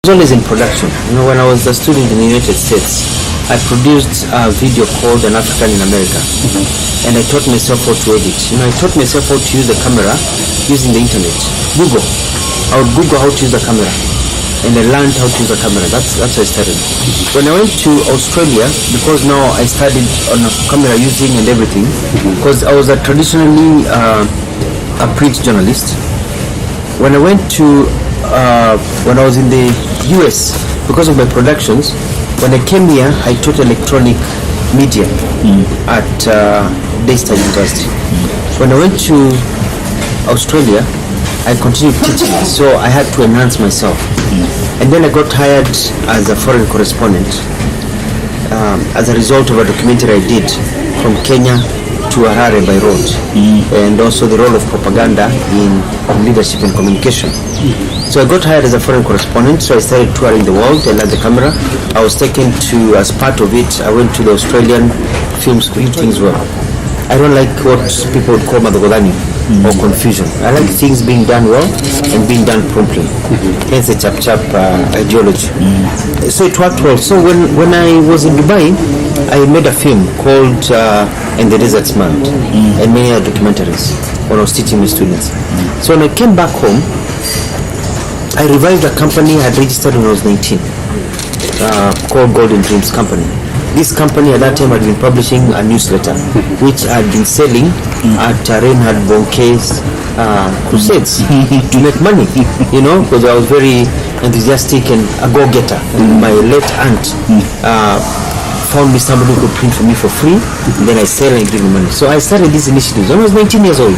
was always in production. When I was a student in the United States, I produced a video called An African in America, and I taught myself how to edit. I taught myself how to use the camera using the internet. Google. I would Google how to use the camera, and I learned how to use the camera. That's how I started. When I went to Australia, because now I studied on a camera using and everything, because I was a traditionally a print journalist. When I went to when I was in the US, because of my productions, when I came here, I taught electronic media at Daystar University. When I went to Australia, I continued teaching, so I had to enhance myself. And then I got hired as a foreign correspondent as a result of a documentary I did from Kenya to Harare by road, and also the role of propaganda in leadership and communication. So I got hired as a foreign correspondent, so I started touring the world. I had the camera. I was taken to, as part of it, I went to the Australian film school in Kingswell. I don't like what people would call Madagodani or confusion. I like things being done well and being done promptly. Hence the chap-chap ideology. So it worked well. So when I was in Dubai, I made a film called And the Desert's Mad, and many other documentaries when I was teaching my students. So when I came back home, I revived a company I had registered when I was 19, called Golden Dreams Company. This company at that time had been publishing a newsletter which had been selling at Reinhard Bonnke's crusades to make money, because I was very enthusiastic and a go-getter. And my late aunt found me somebody who could print for me for free, and then I sell and give me money. So I started these initiatives when I was 19 years old.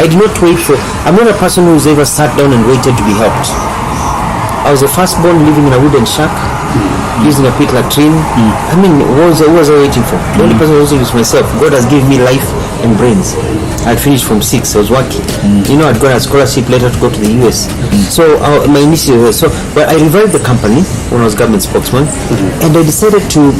I did not wait I'm not a person who's ever sat down and waited to be helped. I was the firstborn living in a wooden shack, using a pit latrine. I mean, what was I waiting for? The only person I was waiting was myself. God has given me life and brains. I had finished from 6, I was working. I'd got a scholarship later to go to the US. So my initiative was, but I revived the company when I was government spokesman, and I decided to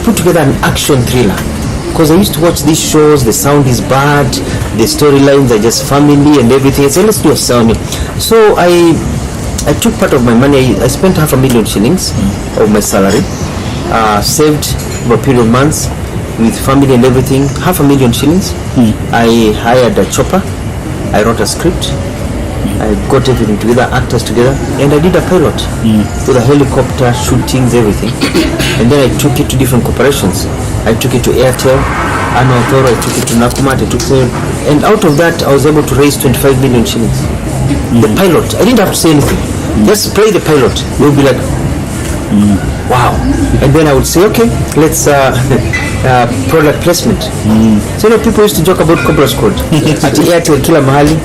put together an action thriller. Because I used to watch these shows, the sound is bad, the storylines are just family and everything. I said, let's do a sound. So I took part of my money. I spent 500,000 shillings of my salary, saved for a period of months with family and everything, 500,000 shillings. I hired a chopper, I wrote a script, I got everything together, actors together, and I did a pilot with a helicopter, shootings, everything. And then I took it to different corporations. I took it to Airtel, Anotoro, I took it to Nakumat, and out of that I was able to raise 25 million shillings. The pilot, I didn't have to say anything. Just play the pilot. You'll be like, wow. And then I would say, okay, let's product placement. So people used to joke about Cobra Squad at Airtel kila mahali.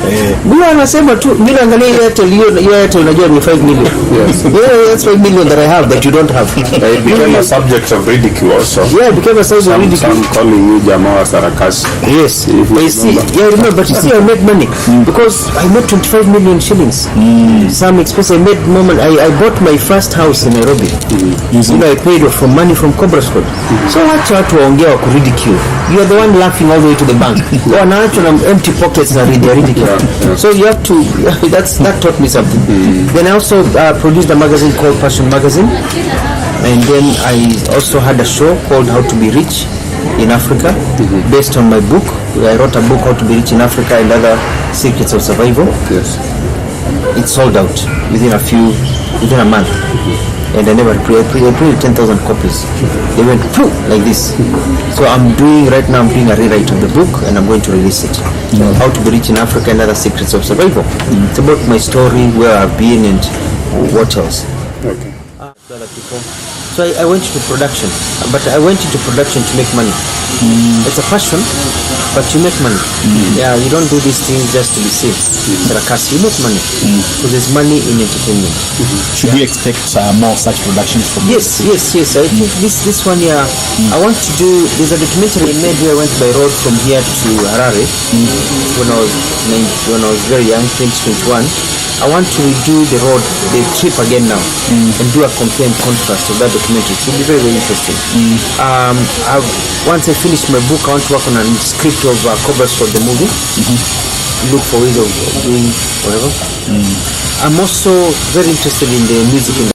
Bila anasema tu, bila angalia Airtel unajua ni 5 million. Yes. Yeah, that's 5 million that I have that you don't have. It became a subject of ridicule also. Yeah, it became a subject of ridicule. Some calling you Jamaa Sarakas. Yes. But you see, but you see I made money because I made 25 million shillings. Some expense I made moment. I bought my first house in Nairobi. I paid for money from Cobra Squad. So wacha watu waongea wa kuridicule. You are the one laughing all the way to the bank. Wanaacho na empty pockets na ridicule. So you have to, that taught me something. Then I also produced a magazine called Passion Magazine. And then I also had a show called How to Be Rich in Africa, based on my book. I wrote a book, How to Be Rich in Africa and Other Secrets of Survival. Yes. It sold out within a month. And I never printed 10,000 copies. They went poof like this. So I'm doing a rewrite of the book, and I'm going to release it. How to Be Rich in Africa and Other Secrets of Survival. It's about my story, where I've been, and what else. Okay. So I went into production, but I went into production to make money. It's a passion, but you make money. Yeah, you don't do these things just to be safe. You make money because there's money in entertainment. Should we expect more such productions from you? Yes. I think this one here, I want to do. There's a documentary I made where I went by road from here to Harare when I was very young, 2021. I want to redo the trip again now, and do a compare and contrast of that documentary. It will be very, very interesting. Once I finish my book, I want to work on a script of Cobra Squad, the movie. Look for ways of doing whatever. I'm also very interested in the music industry.